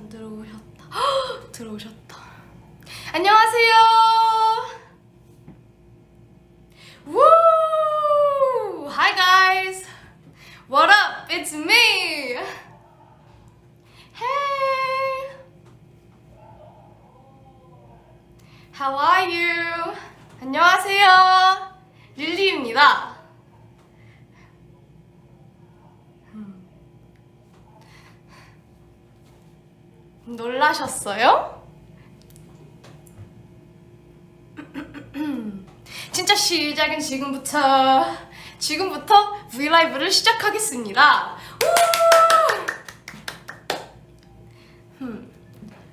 들어오셨다. 들어오셨다. 안녕하세요. Woo! Hi guys. What up? It's me. Hey. How are you? 안녕하세요. 릴리입니다. 놀라셨어요? 진짜 시작은 지금부터 브이라이브를 시작하겠습니다.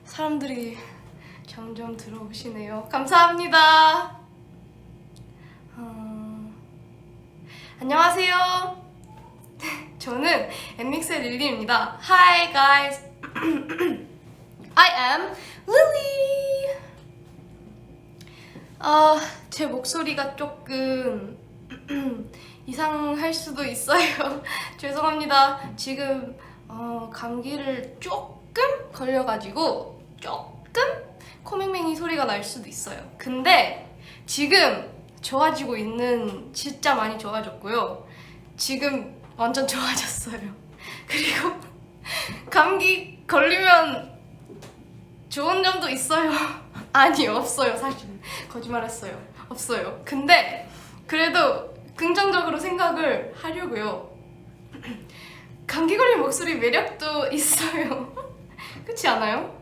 사람들이 점점 들어오시네요. 감사합니다. 안녕하세요. 저는 엠믹스의 릴리입니다. Hi guys. I am Lily. 제 목소리가 조금 이상할 수도 있어요. 죄송합니다. 지금 감기를 조금 걸려가지고 조금 코맹맹이 소리가 날 수도 있어요. 근데 지금 좋아지고 진짜 많이 좋아졌고요. 지금 완전 좋아졌어요. 그리고 감기 걸리면 좋은 점도 있어요. 아니, 없어요. 사실 거짓말했어요. 없어요. 근데 그래도 긍정적으로 생각을 하려고요. 감기 걸린 목소리 매력도 있어요. 그렇지 않아요?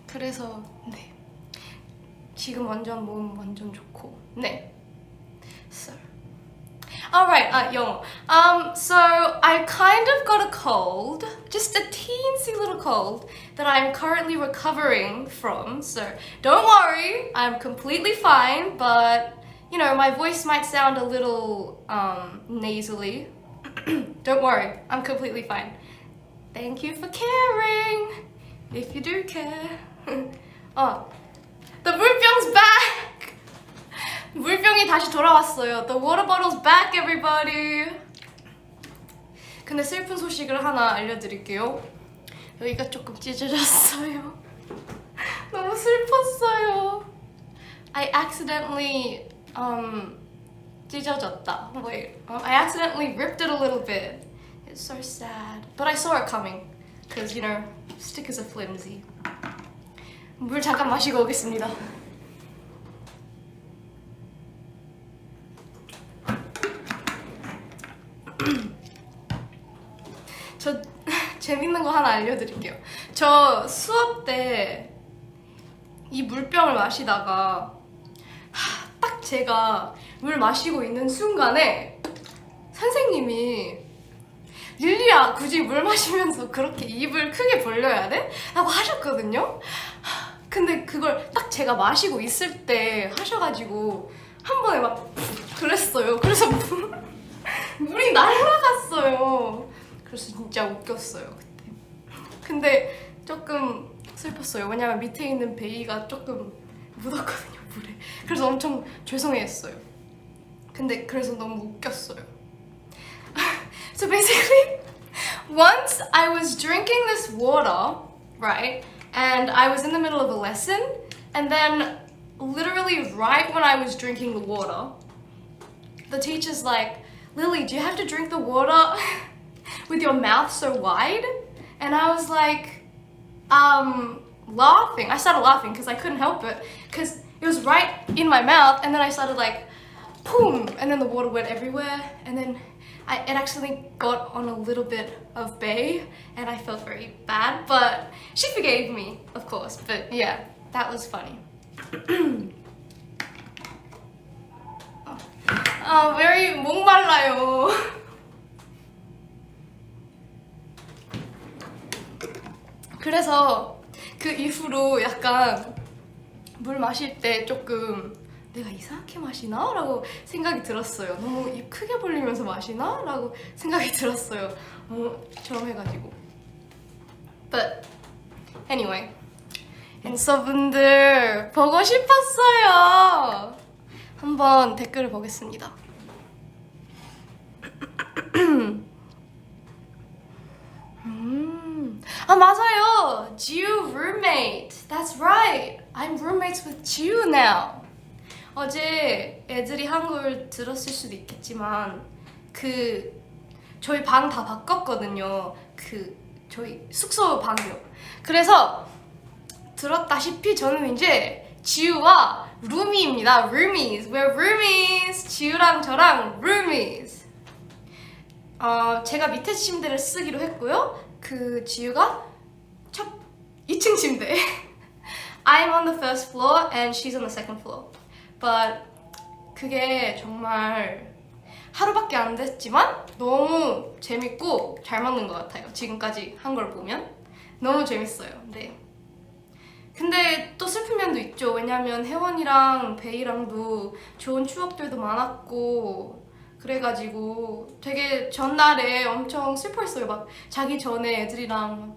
그래서 네, 지금 몸 완전 좋고 네. So alright, 영어. So I kind of got a cold, just a teensy little cold that I'm currently recovering from. So don't worry, I'm completely fine, but you know, my voice might sound a little nasally. Don't worry, I'm completely fine. Thank you for caring, if you do care. The 물병's back! 물병이 다시 돌아왔어요. The water bottle's back, everybody. 근데 슬픈 소식을 하나 알려드릴게요. 여기가 조금 찢어졌어요. 너무 슬펐어요. I accidentally 찢어졌다. Wait, I accidentally ripped it a little bit. It's so sad. But I saw it coming. Because, you know, stickers are flimsy. 물 잠깐 마시고 오겠습니다. 저 재밌는 거 하나 알려드릴게요. 저 수업 때 이 물병을 마시다가 딱 제가 물 마시고 있는 순간에 선생님이 릴리야, 굳이 물 마시면서 그렇게 입을 크게 벌려야 돼? 라고 하셨거든요. 근데 그걸 딱 제가 마시고 있을 때 하셔가지고 한 번에 막 그랬어요. 그래서 물이 날아갔어요. 그래서 진짜 웃겼어요 그때. 근데 조금 슬펐어요. 왜냐면 밑에 있는 베이가 조금 묻었거든요, 물에. 그래서 엄청 죄송해했어요. 근데 그래서 너무 웃겼어요. So basically, once I was drinking this water, right? And I was in the middle of a lesson, and then literally right when I was drinking the water, the teacher's like, Lily, do you have to drink the water with your mouth so wide? And I was like, laughing. I started laughing because I couldn't help it, because it was right in my mouth, and then I started like, boom, and then the water went everywhere, and then it actually got on a little bit of Bay, and I felt very bad, but she forgave me, of course. But yeah, that was funny. very 목말라요. 그래서 그 이후로 약간 물 마실 때 조금 내가 이상하게 마시나? 라고 생각이 들었어요. 너무 입 크게 벌리면서 마시나? 라고 생각이 들었어요. 처럼 해가지고. But anyway, 앤서분들 보고 싶었어요. 한번 댓글을 보겠습니다. 아 맞아요. 지우 roommate. That's right. I'm roommates with 지우 now. 어제 애들이 한국을 들었을 수도 있겠지만 저희 방 다 바꿨거든요. 저희 숙소 방이요. 그래서 들었다시피 저는 이제 지우와 루미입니다. roomies. We're roomies. 지우랑 저랑 roomies. 제가 밑에 침대를 쓰기로 했고요. 지우가 2층 침대. I'm on the first floor and she's on the second floor. But 그게 정말 하루밖에 안 됐지만 너무 재밌고 잘 맞는 것 같아요. 지금까지 한 걸 보면 너무 재밌어요. 네. 근데 또 슬픈 면도 있죠. 왜냐면 혜원이랑 베이랑도 좋은 추억들도 많았고 그래가지고 되게 전날에 엄청 슬퍼했어요. 막 자기 전에 애들이랑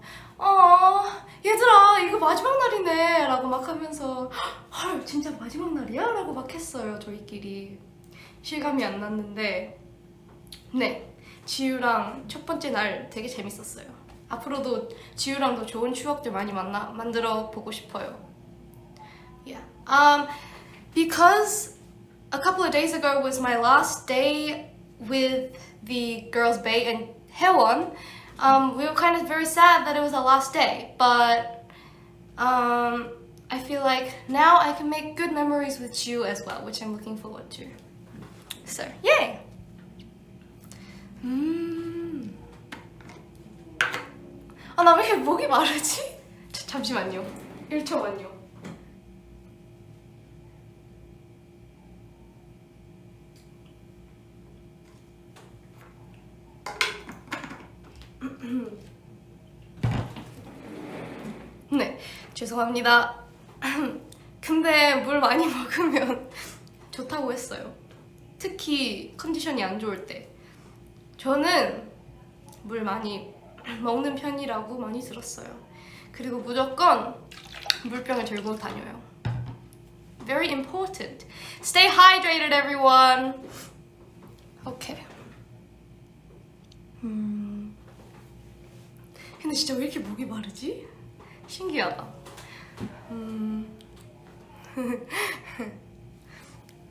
얘들아 이거 마지막 날이네 라고 막 하면서 헐 진짜 마지막 날이야? 라고 막 했어요. 저희끼리 실감이 안 났는데 네 지우랑 첫 번째 날 되게 재밌었어요. 앞으로도 지우랑도 좋은 추억들 많이 만들어 보고 싶어요. Yeah. Because a couple of days ago was my last day with the girls Bae and Haewon. We were kind of very sad that it was our last day, but I feel like now I can make good memories with you as well, which I'm looking forward to. So, yay! 나 왜 이렇게 목이 마르지? 잠시만요. 1초만요. 네, 죄송합니다. 근데 물 많이 먹으면 좋다고 했어요. 특히 컨디션이 안 좋을 때. 저는 물 많이 먹는 편이라고 많이 들었어요. 그리고 무조건 물병을 들고 다녀요. Very important. Stay hydrated, everyone. Okay. 근데 진짜 왜 이렇게 목이 마르지? 신기하다.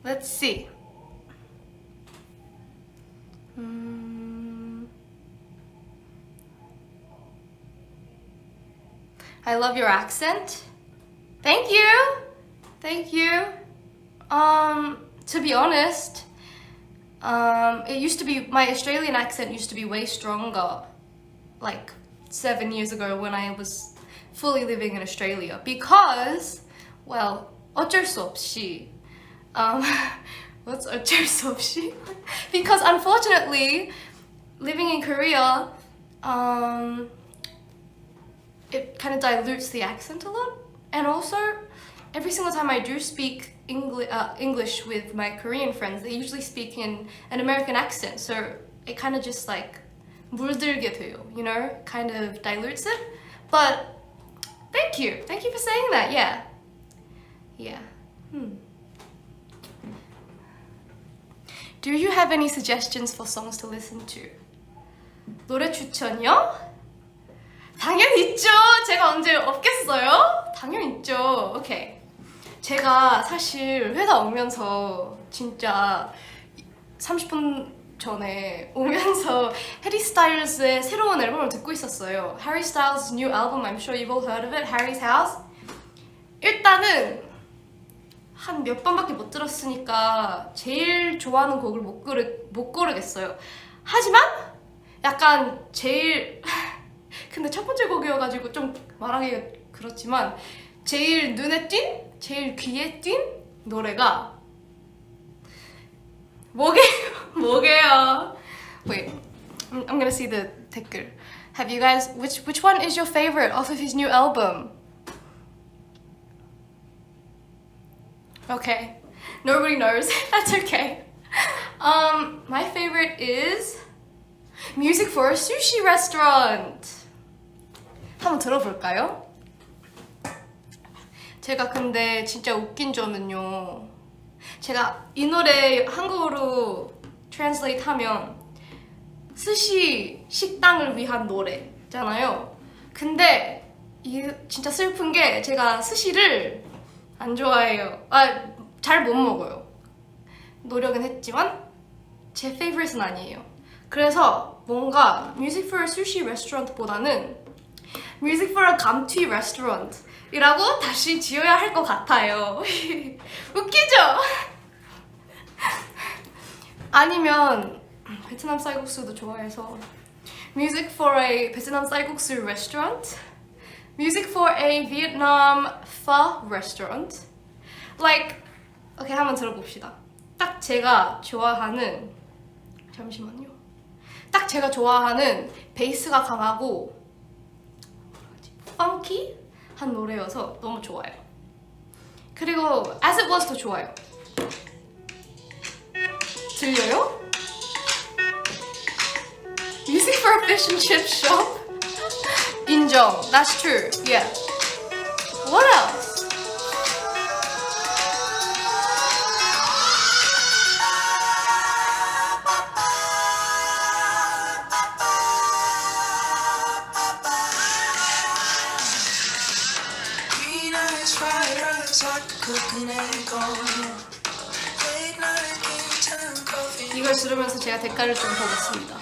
Let's see. I love your accent. Thank you. Thank you. To be honest, it used to be, my Australian accent used to be way stronger, like 7 years ago when I was fully living in Australia. Because, well, 어쩔 수 없이. What's 어쩔 수 없이? Because unfortunately, living in Korea, it kind of dilutes the accent a lot. And also, every single time I do speak English with my Korean friends, they usually speak in an American accent. So it kind of just like 물들게 돼요, you know? Kind of dilutes it. But thank you. Thank you for saying that. Yeah. Yeah. Do you have any suggestions for songs to listen to? 노래 추천이요? 당연히 있죠. 제가 언제 없겠어요? 당연히 있죠. 오케이. 제가 사실 회사 오면서 진짜 30분 전에 오면서 해리 스타일즈의 새로운 앨범을 듣고 있었어요. Harry Styles' new album, I'm sure you've all heard of it, Harry's House. 일단은 한 몇 번밖에 못 들었으니까 제일 좋아하는 곡을 못 고르겠어요. 하지만 약간 제일 근데 첫 번째 곡이어가지고 좀 말하기가 그렇지만 제일 눈에 띈, 제일 귀에 띈 노래가 뭐게요? Wait, I'm gonna see the 댓글. Have you guys, which one is your favorite off of his new album? Okay, nobody knows. That's okay. My favorite is Music for a Sushi Restaurant. 한번 들어볼까요? 제가 근데 진짜 웃긴 점은요. 제가 이 노래 한국어로 translate 하면 스시 식당을 위한 노래잖아요. 있잖아요. 근데 이 진짜 슬픈 게 제가 스시를 안 좋아해요. 잘 못 먹어요. 노력은 했지만 제 페이보릿은 아니에요. 그래서 뭔가 Music for a Sushi Restaurant보다는 Music for a 감튀 Restaurant이라고 다시 지어야 할 것 같아요. 웃기죠? 아니면 베트남 쌀국수도 좋아해서 Music for a 베트남 쌀국수 Restaurant, Music for a Vietnam Pho Restaurant. Like, 오케이, 한번 들어봅시다. 딱 제가 좋아하는, 잠시만요. 딱 제가 좋아하는 베이스가 강하고 펑키한 노래여서 너무 좋아요. 그리고 As It Was도 좋아요. 들려요? Music for a fish and chip shop? 인정. That's true. Yeah. What else? 이걸 들으면서 제가 대가를 좀 보겠습니다.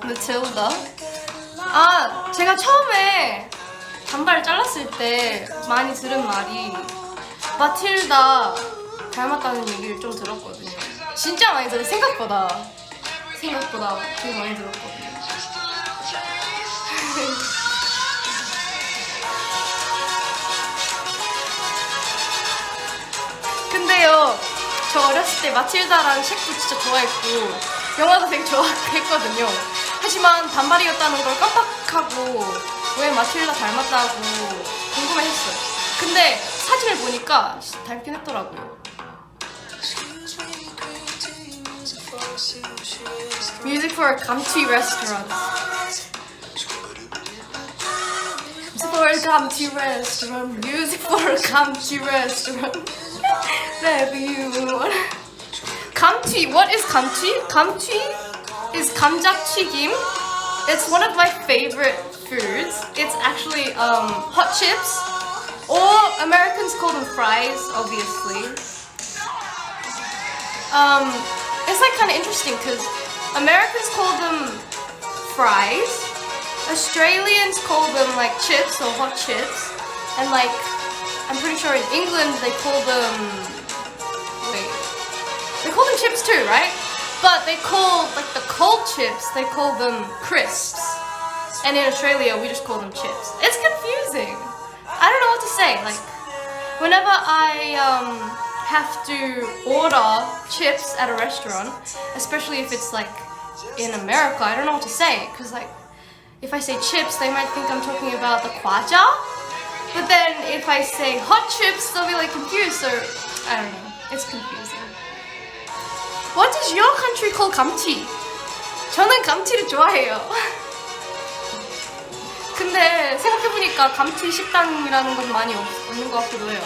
마틸다? 제가 처음에 단발을 잘랐을 때 많이 들은 말이 마틸다 닮았다는 얘기를 좀 들었거든요. 진짜 많이 들어요. 생각보다 되게 많이 들었거든요. 근데요, 저 어렸을 때 마틸다라는 책도 진짜 좋아했고 영화도 되게 좋아했거든요. 하지만 단발이었다는 걸 깜빡하고 왜 마틸다 닮았다고 궁금해했어요. 근데 사진을 보니까 닮긴 했더라고요. Music for a 감튀 restaurant. Music for a 감튀 restaurant. Music for a 감튀 restaurant. Review. 감튀. What is 감튀? 감튀 is 감자튀김. It's one of my favorite foods. It's actually hot chips, or Americans call them fries, obviously. It's like kind of interesting because Americans call them fries, Australians call them like chips or hot chips, and like I'm pretty sure in England they call them chips too, right? But they call like the cold chips, they call them crisps, and in Australia we just call them chips. It's confusing. I don't know what to say. Like whenever I have to order chips at a restaurant, especially if it's like in America, I don't know what to say, because like if I say chips they might think I'm talking about the kwaja, but then if I say hot chips they'll be like confused, so I don't know, it's confusing. What does your country call 감튀? 저는 감튀를 좋아해요. 근데 생각해보니까 감튀 식당이라는 건 많이 없는 것 같기도 해요.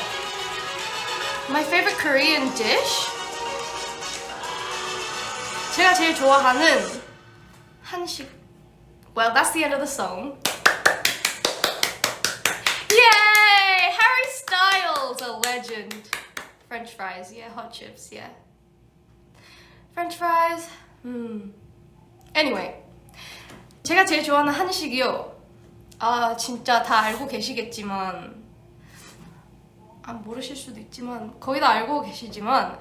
My favorite Korean dish? 제가 제일 좋아하는 한식. Well, that's the end of the song. Yay! Harry Styles, a legend. French fries, yeah, hot chips, yeah. French fries. Anyway, 제가 제일 좋아하는 한식이요. 진짜 다 알고 계시겠지만, 모르실 수도 있지만 거의 다 알고 계시지만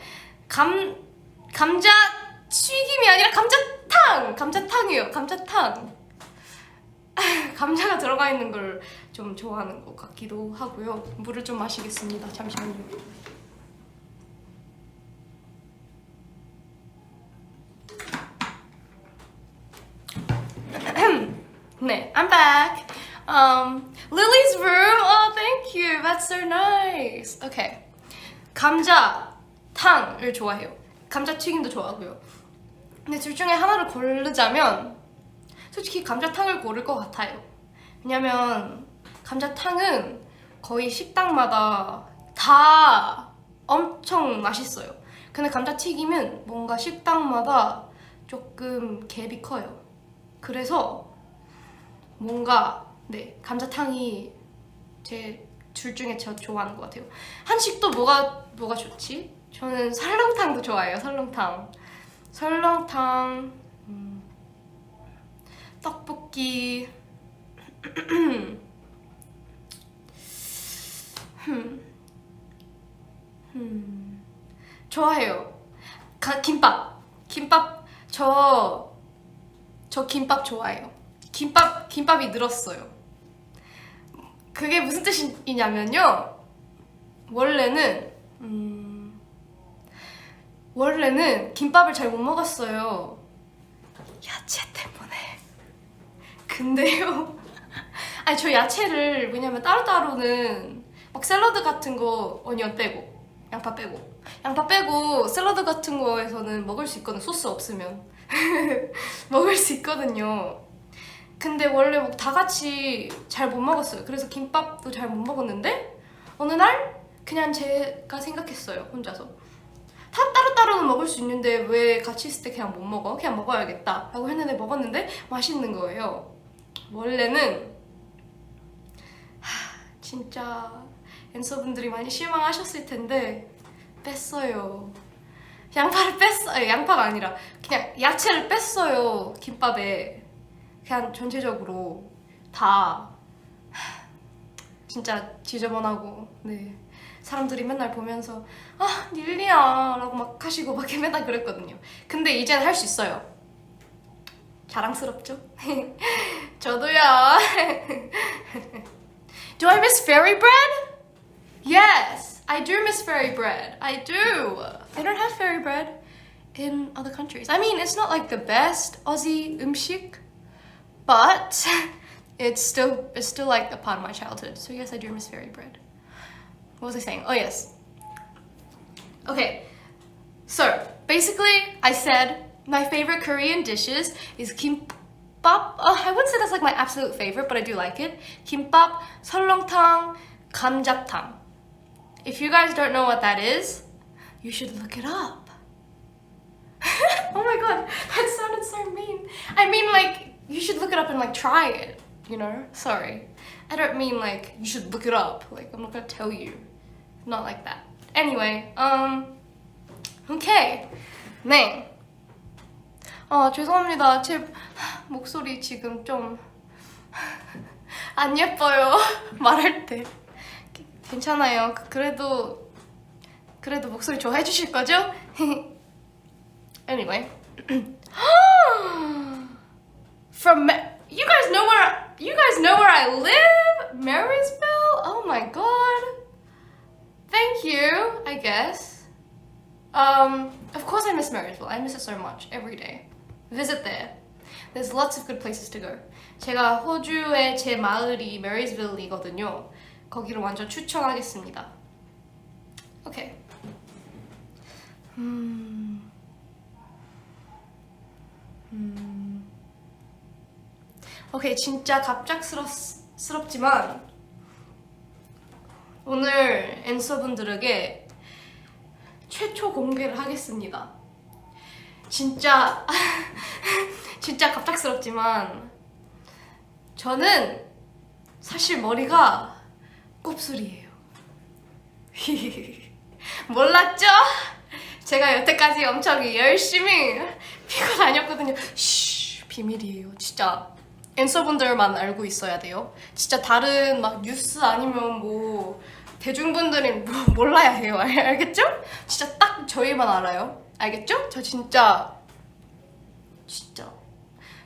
감자 튀김이 아니라 감자탕이에요. 감자탕. 감자가 들어가 있는 걸 좀 좋아하는 것 같기도 하고요. 물을 좀 마시겠습니다. 잠시만요. 네, I'm back. Lily's room. Oh, thank you. That's so nice. Okay. 감자탕을 좋아해요. 감자튀김도 좋아하고요. 근데 둘 중에 하나를 고르자면 솔직히 감자탕을 고를 것 같아요. 왜냐면 감자탕은 거의 식당마다 다 엄청 맛있어요. 근데 감자튀김은 뭔가 식당마다 조금 갭이 커요. 그래서 뭔가 네, 감자탕이 제 둘 중에 저 좋아하는 것 같아요. 한식도 뭐가 좋지? 저는 설렁탕도 좋아해요. 설렁탕, 떡볶이, 좋아해요. 김밥 저 김밥 좋아해요. 김밥이 늘었어요. 그게 무슨 뜻이냐면요. 원래는 김밥을 잘 못 먹었어요. 야채 때문에. 근데요. 아니 저 야채를 왜냐면 따로따로는 막 샐러드 같은 거 어니언 빼고 양파 빼고 샐러드 같은 거에서는 먹을 수 있거든요. 소스 없으면 먹을 수 있거든요. 근데 원래 뭐 다 같이 잘 못 먹었어요. 그래서 김밥도 잘 못 먹었는데 어느 날 그냥 제가 생각했어요. 혼자서 다 따로따로는 먹을 수 있는데 왜 같이 있을 때 그냥 못 먹어? 그냥 먹어야겠다 라고 했는데 먹었는데 맛있는 거예요. 원래는 진짜 앤서분들이 많이 실망하셨을 텐데 뺐어요. 양파를 뺐어요. 양파가 아니라 그냥 야채를 뺐어요. 김밥에. 그냥 전체적으로 다 진짜 지저분하고 네 사람들이 맨날 보면서 아 닐리야 라고 막 하시고 막 맨날 그랬거든요. 근데 이제는 할 수 있어요. 자랑스럽죠? 저도요. Do I miss fairy bread? Yes, I do miss fairy bread. I do. They don't have fairy bread in other countries. I mean, it's not like the best Aussie 음식, but it's still like a part of my childhood. So yes, I do miss fairy bread. What was I saying? Oh yes. Okay, so basically I said my favorite Korean dishes is kimbap. I wouldn't say that's like my absolute favorite, but I do like it. Kimbap, 설렁탕, 감자탕. If you guys don't know what that is, you should look it up. Oh my god, that sounded so mean. I mean like, you should look it up and like try it, you know? Sorry. I don't mean like, you should look it up. Like, I'm not gonna tell you. Not like that. Anyway, okay. 네. 죄송합니다. 제 목소리 지금 좀 안 예뻐요. 말할 때. 괜찮아요. 그래도 목소리 좋아해 주실 거죠? Anyway. From you guys know where I live? Marysville? Oh my god. Thank you, I guess. Of course I miss Marysville. I miss it so much every day. Visit there. There's lots of good places to go. 제가 호주의 제 마을이 Marysville이거든요. 거기를 완전 추천하겠습니다. Okay. 오케이, 진짜 갑작스럽지만 오늘 앤서분들에게 최초 공개를 하겠습니다. 진짜 갑작스럽지만 저는 사실 머리가 곱슬이에요. 몰랐죠? 제가 여태까지 엄청 열심히 피고 다녔거든요. 쉬, 비밀이에요. 진짜 앤서분들만 알고 있어야 돼요. 진짜 다른 막 뉴스 아니면 뭐 대중분들은 몰라야 해요. 알겠죠? 진짜 딱 저희만 알아요. 알겠죠? 저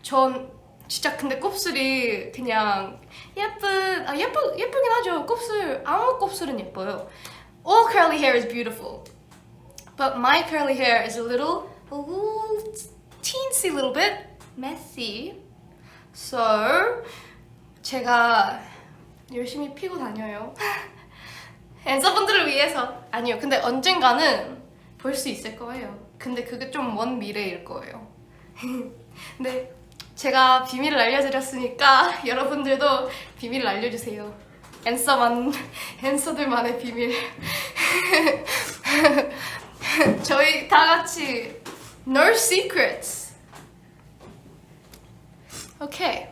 전 진짜 근데 곱슬이 그냥 예쁘긴 하죠. 아무 곱슬은 예뻐요. All curly hair is beautiful. But my curly hair is a little teensy little bit messy. So 제가 열심히 피고 다녀요. 앤서분들을 위해서. 아니요, 근데 언젠가는 볼 수 있을 거예요. 근데 그게 좀 먼 미래일 거예요. 근데 제가 비밀을 알려드렸으니까 여러분들도 비밀을 알려주세요. 앤서들만의 비밀. 저희 다 같이 No secrets. Okay.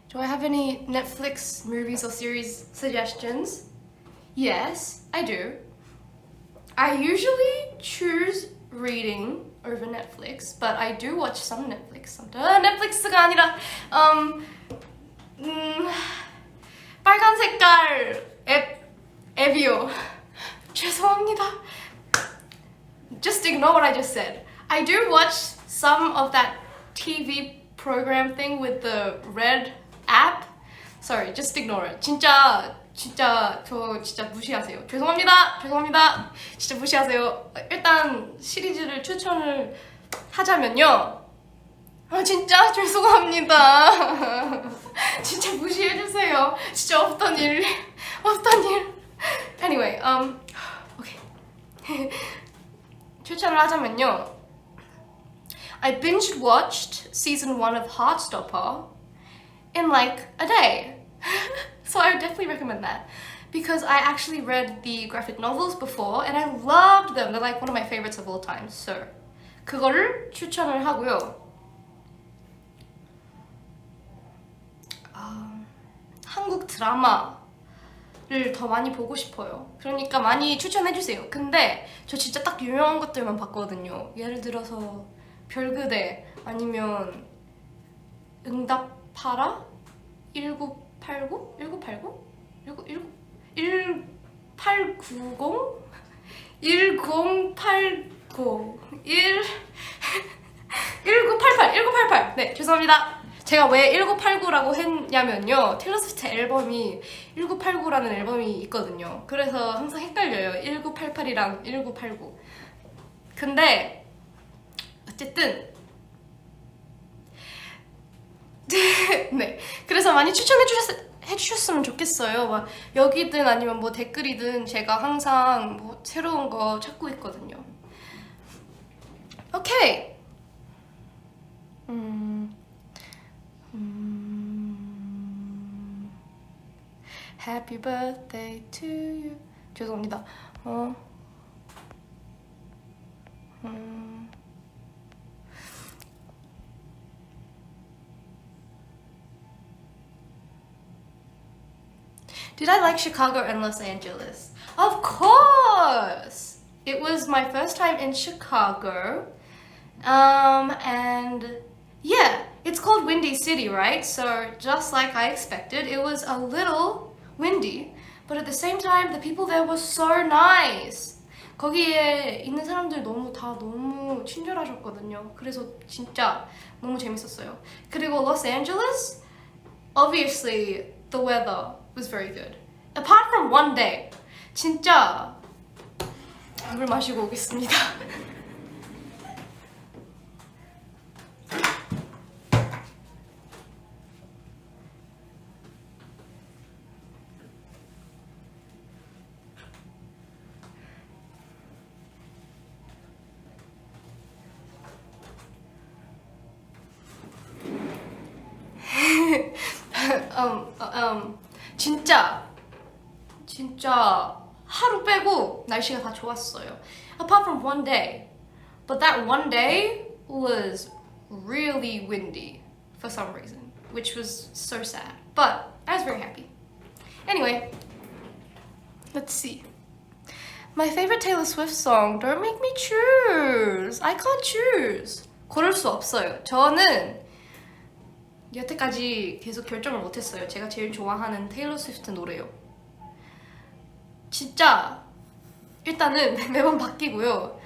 Do I have any Netflix movies or series suggestions? Yes, I do. I usually choose reading over Netflix, but I do watch some Netflix sometimes. 넷플릭스가 아니라 빨간 색깔 앱이요. 죄송합니다. Just ignore what I just said. I do watch some of that TV program thing with the red app. Sorry, just ignore it. 진짜 저 진짜 무시하세요. 죄송합니다. 진짜 무시하세요. 일단 시리즈를 추천을 하자면요. 진짜 죄송합니다. 진짜 무시해주세요. 진짜 없던 일. Anyway, okay. 추천을 하자면요. I binge watched season 1 of Heartstopper in like a day. So I would definitely recommend that because I actually read the graphic novels before and I loved them. They're like one of my favorites of all time. So 그거를 추천을 하고요. 한국 드라마를 더 많이 보고 싶어요. 그러니까 많이 추천해주세요. 근데 저 진짜 딱 유명한 것들만 봤거든요. 예를 들어서 별그대 아니면 응답하라? 1989? 1890? 1988. 네, 죄송합니다. 제가 왜 1989라고 했냐면요. 테일러 스위프트 앨범이 1989라는 앨범이 있거든요. 그래서 항상 헷갈려요. 1988이랑 1989. 근데 어쨌든 네, 그래서 많이 해주셨으면 좋겠어요. 막 여기든 아니면 뭐 댓글이든 제가 항상 뭐 새로운 거 찾고 있거든요. 오케이. Happy birthday to you. 죄송합니다. Did I like Chicago and Los Angeles? Of course! It was my first time in Chicago. And yeah, it's called Windy City, right? So just like I expected, it was a little windy, but at the same time, the people there were so nice. 거기에 있는 사람들 너무 친절하셨거든요. 그래서 진짜 너무 재밌었어요. 그리고 Los Angeles, obviously the weather was very good. Apart from one day, 진짜 물 마시고 오겠습니다. 진짜 하루 빼고 날씨가 다 좋았어요. Apart from one day. But that one day was really windy for some reason, which was so sad. But I was very happy. Anyway, let's see. My favorite Taylor Swift song, Don't Make Me Choose. I can't choose. 고를 수 없어요. 저는 여태까지 계속 결정을 못했어요. 제가 제일 좋아하는 테일러 스위프트 노래요. 진짜 일단은 매번 바뀌고요.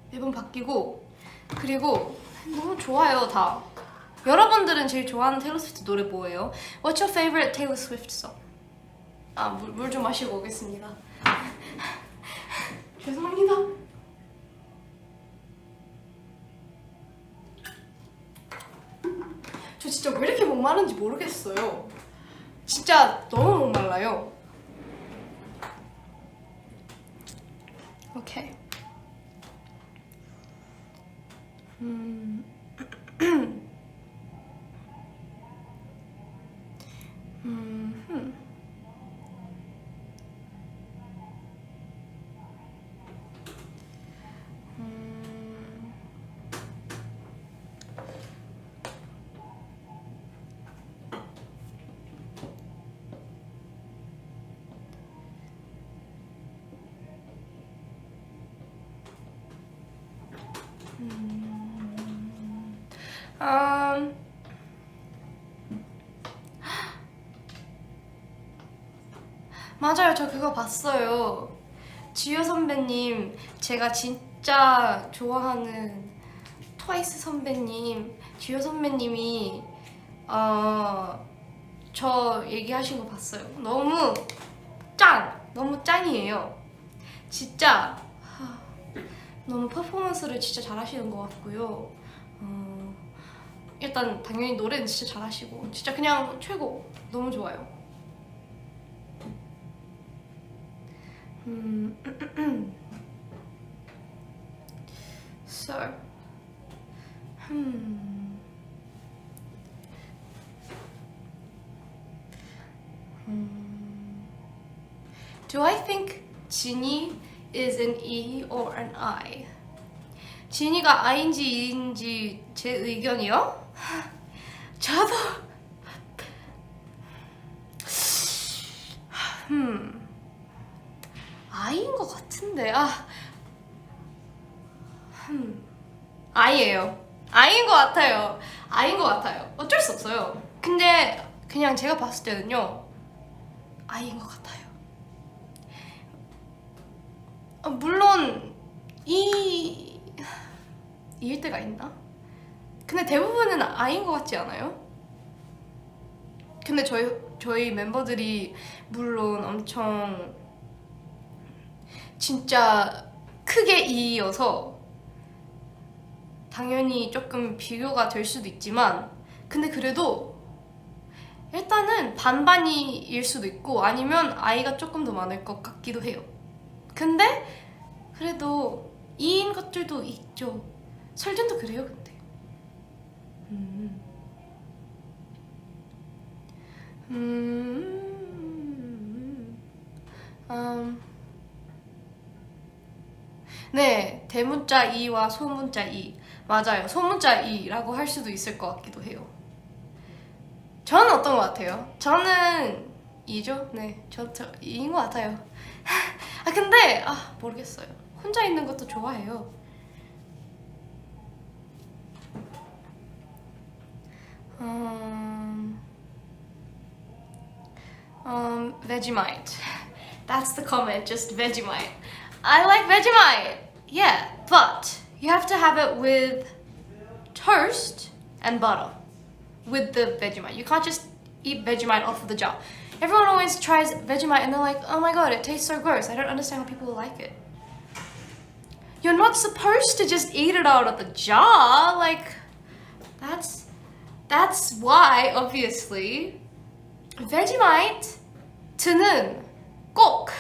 매번 바뀌고 그리고 너무 좋아요 다. 여러분들은 제일 좋아하는 테일러 스위프트 노래 뭐예요? What's your favorite Taylor Swift song? 물 좀 마시고 오겠습니다. 죄송합니다. 저 진짜 왜 이렇게 목마른지 모르겠어요. 진짜 너무 목말라요. 오케이. 맞아요. 저 그거 봤어요. 지효 선배님, 제가 진짜 좋아하는 트와이스 선배님, 지효 선배님이 저 얘기하신 거 봤어요. 너무 짱이에요. 진짜 너무 퍼포먼스를 진짜 잘하시는 것 같고요. 일단 당연히 노래는 진짜 잘하시고 진짜 그냥 최고. 너무 좋아요. So, do I think 진이 is an E or an I? 진이가 I인지 E인지 제 의견이요? 저도 I인 것 같은데 I예요. I인 것 같아요. I인 것 같아요. 어쩔 수 없어요. 근데 그냥 제가 봤을 때는요 I인 것 같아요. 물론 E일 때가 있나? 근데 대부분은 I인 것 같지 않아요? 근데 저희 멤버들이 물론 엄청 진짜 크게 E여서 당연히 조금 비교가 될 수도 있지만 근데 그래도 일단은 반반이일 수도 있고 아니면 I가 조금 더 많을 것 같기도 해요. 근데 그래도 E인 것들도 있죠. 설준도 그래요 근데. 네, 대문자 E와 소문자 E. 맞아요. 소문자 E라고 할 수도 있을 것 같기도 해요. 저는 어떤 것 같아요? 저는 E죠? 네, 저 E인 것 같아요. 근데 모르겠어요. 혼자 있는 것도 좋아해요. Vegemite. That's the comment, just Vegemite. I like Vegemite. Yeah, but you have to have it with toast and butter with the Vegemite. You can't just eat Vegemite off of the jar. Everyone always tries Vegemite and they're like, oh my god, it tastes so gross. I don't understand how people like it. You're not supposed to just eat it out of the jar. Like, that's why, obviously, Vegemite는 꼭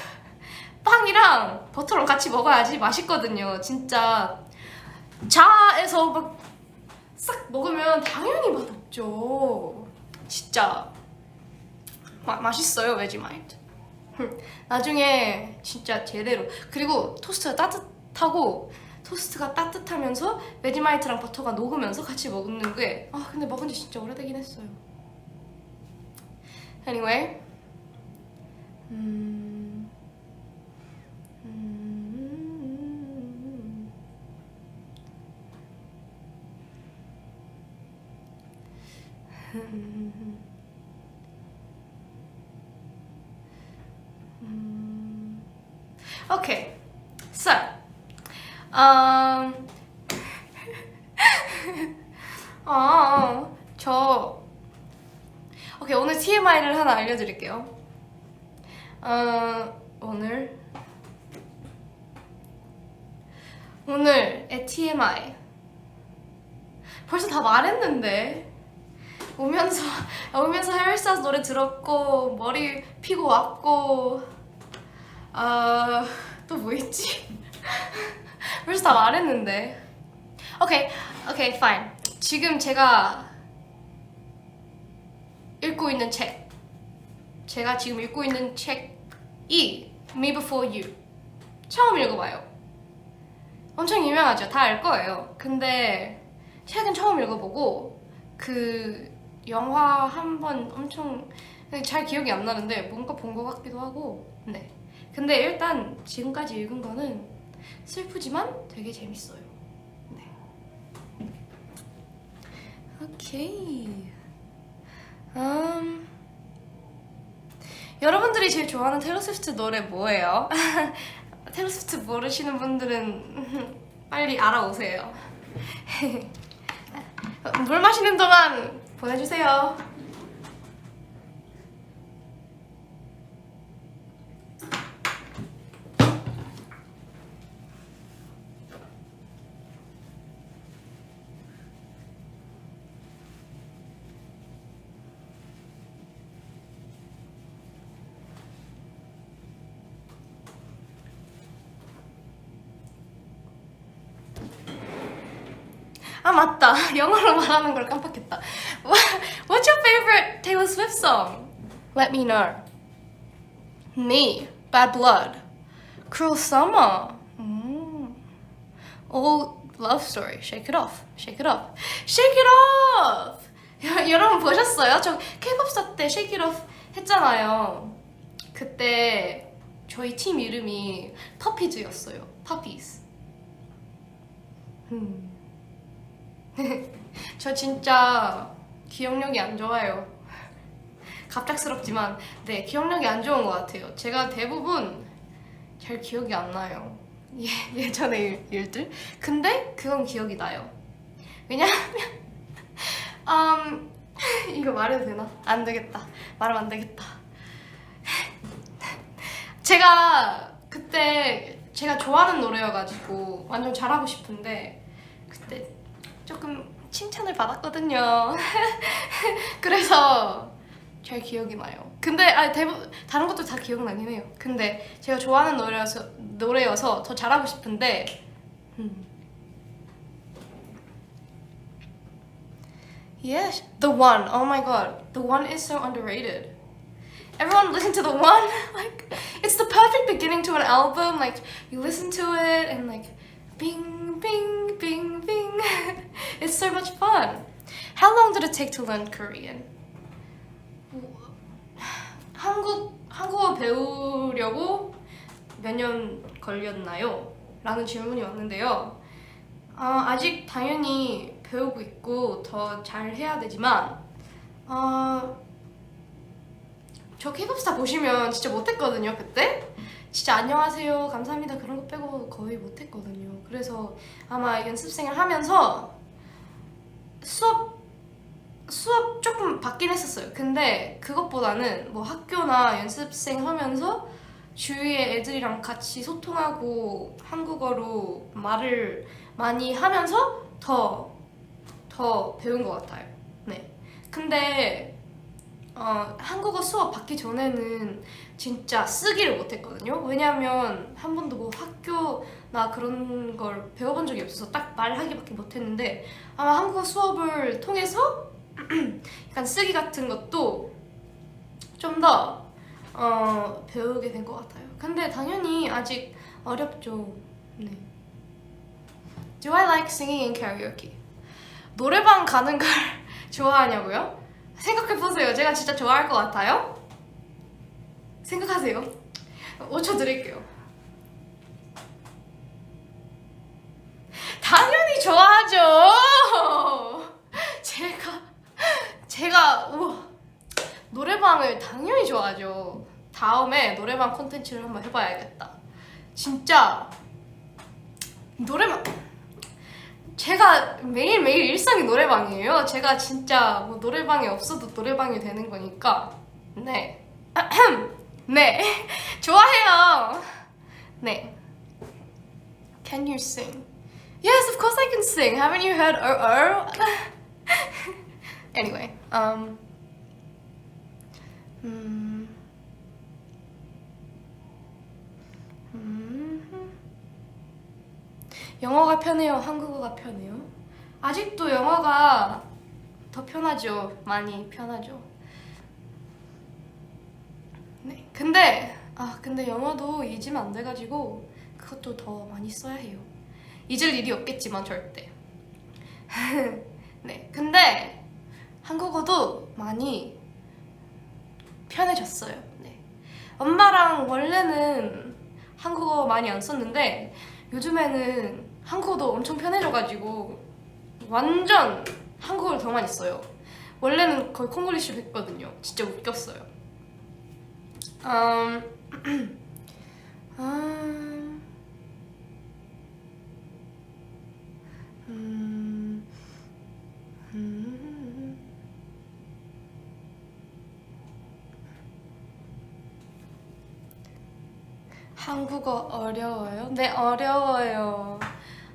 빵이랑 버터랑 같이 먹어야지 맛있거든요. 진짜 자에서 막 싹 먹으면 당연히 맛없죠. 진짜 맛있어요 베지마이트. 나중에 진짜 제대로. 그리고 토스트가 따뜻하면서 베지마이트랑 버터가 녹으면서 같이 먹는 게 근데 먹은 지 진짜 오래되긴 했어요. Anyway, okay, so 오케이, 오늘 TMI를 하나 알려드릴게요. 오늘의 TMI 벌써 다 말했는데. 오면서 헤어스타일스 노래 들었고 머리 피고 왔고 또 뭐 있지? 벌써 다 말했는데. 오케이, fine. 지금 제가 읽고 있는 책, 제가 지금 읽고 있는 책이 Me Before You. 처음 읽어봐요. 엄청 유명하죠. 다 알 거예요. 근데 책은 처음 읽어보고 그 영화 한 번 엄청 잘 기억이 안 나는데 뭔가 본 것 같기도 하고. 네. 근데 일단 지금까지 읽은 거는 슬프지만 되게 재밌어요. 네. 오케이. 여러분들이 제일 좋아하는 테일러 스위프트 노래 뭐예요? 테일러 스위프트 모르시는 분들은 빨리 알아오세요. 물 마시는 동안 보내주세요. 아 맞다. 영어로 말하는 걸 깜빡했다. What's your favorite Taylor Swift song? Let me know. Me, Bad Blood, Cruel Summer, Old Love Story, Shake It Off, Shake It Off, Shake It Off. 여러분 보셨어요? 저 K-pop 스타 때 Shake It Off 했잖아요. 그때 저희 팀 이름이 퍼피즈였어요. Puppies. 저 진짜 기억력이 안 좋아요. 갑작스럽지만 네, 기억력이 안 좋은 것 같아요. 제가 대부분 잘 기억이 안 나요. 예전의 일들. 근데 그건 기억이 나요. 왜냐하면 이거 말해도 되나? 안 되겠다. 말하면 안 되겠다. 제가 그때 제가 좋아하는 노래여가지고 완전 잘하고 싶은데 그때 조금 칭찬을 받았거든요. 그래서 잘 기억이 나요. 근데 대부분 다른 것도 다 기억나긴 해요. 근데 제가 좋아하는 노래여서 더 잘하고 싶은데 Yes, The One. Oh my god, The One is so underrated. Everyone listen to The One. Like, it's the perfect beginning to an album. Like, you listen to it and like, bing, bing, bing, bing. It's so much fun. How long did it take to learn Korean? 한국어 배우려고 몇 년 걸렸나요? 라는 질문이 왔는데요. 아직 당연히 배우고 있고 더 잘해야 되지만 저 K-pop 스타 보시면 진짜 못했거든요. 그때 진짜 안녕하세요 감사합니다 그런 거 빼고 거의 못했거든요. 그래서 아마 연습생을 하면서 수업 조금 받긴 했었어요. 근데 그것보다는 뭐 학교나 연습생 하면서 주위의 애들이랑 같이 소통하고 한국어로 말을 많이 하면서 더 배운 것 같아요. 네. 근데 한국어 수업 받기 전에는 진짜 쓰기를 못했거든요. 왜냐면 한 번도 뭐 학교나 그런 걸 배워본 적이 없어서 딱 말하기밖에 못했는데 아마 한국어 수업을 통해서 약간 쓰기 같은 것도 좀 더 배우게 된 것 같아요. 근데 당연히 아직 어렵죠. 네. Do I like singing in karaoke? 노래방 가는 걸 좋아하냐고요? 생각해보세요. 제가 진짜 좋아할 것 같아요? 생각하세요. 5초 드릴게요. 당연히 좋아하죠. 제가 우와, 노래방을 당연히 좋아하죠. 다음에 노래방 콘텐츠를 한번 해봐야겠다. 진짜 노래방 제가 매일매일 일상이 노래방이에요. 제가 진짜 뭐 노래방에 없어도 노래방이 되는 거니까 네. 네. 좋아해요. 네. Can you sing? Yes, of course I can sing. Haven't you heard Anyway, 영어가 편해요? 한국어가 편해요? 아직도 영어가 더 편하죠. 많이 편하죠. 네. 근데 영어도 잊으면 안 돼가지고 그것도 더 많이 써야 해요. 잊을 일이 없겠지만 절대. 네. 근데 한국어도 많이 편해졌어요. 네. 엄마랑 원래는 한국어 많이 안 썼는데 요즘에는 한국어도 엄청 편해져가지고 완전 한국어를 더 많이 써요. 원래는 거의 콩글리시로 했거든요. 진짜 웃겼어요. 한국어 어려워요? 네, 어려워요.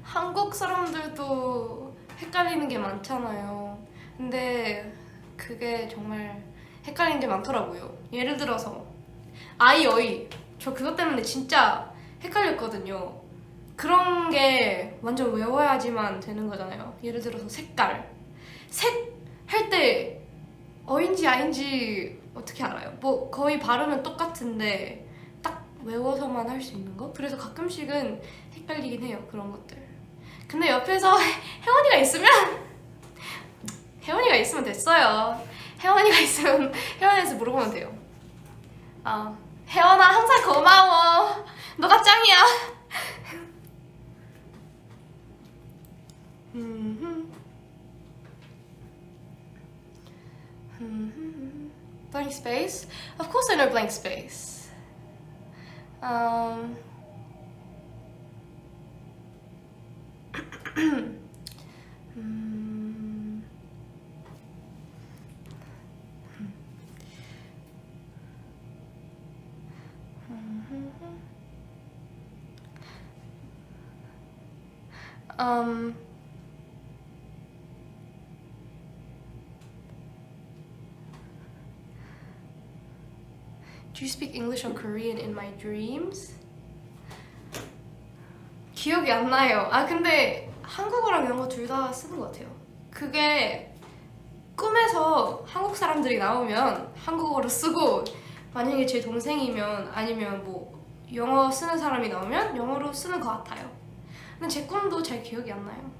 한국 사람들도 헷갈리는 게 많잖아요. 근데 그게 정말 헷갈리는 게 많더라고요. 예를 들어서 아이, 어이. 저 그것 때문에 진짜 헷갈렸거든요. 그런 게 완전 외워야지만 되는 거잖아요. 예를 들어서 색깔. 색 할 때 어인지 아인지 어떻게 알아요? 뭐 거의 발음은 똑같은데 딱 외워서만 할 수 있는 거? 그래서 가끔씩은 헷갈리긴 해요. 그런 것들. 근데 옆에서 혜원이가 있으면 됐어요. 혜원이한테 물어보면 돼요. 혜원아 항상 고마워. 너가 짱이야. Blank space? Of course I know blank space. Do you speak English or Korean in my dreams? 기억이 안 나요. 근데 한국어랑 영어 둘 다 쓰는 것 같아요. 그게 꿈에서 한국 사람들이 나오면 한국어로 쓰고 만약에 제 동생이면 아니면 뭐 영어 쓰는 사람이 나오면 영어로 쓰는 것 같아요. 근데 제 꿈도 잘 기억이 안 나요.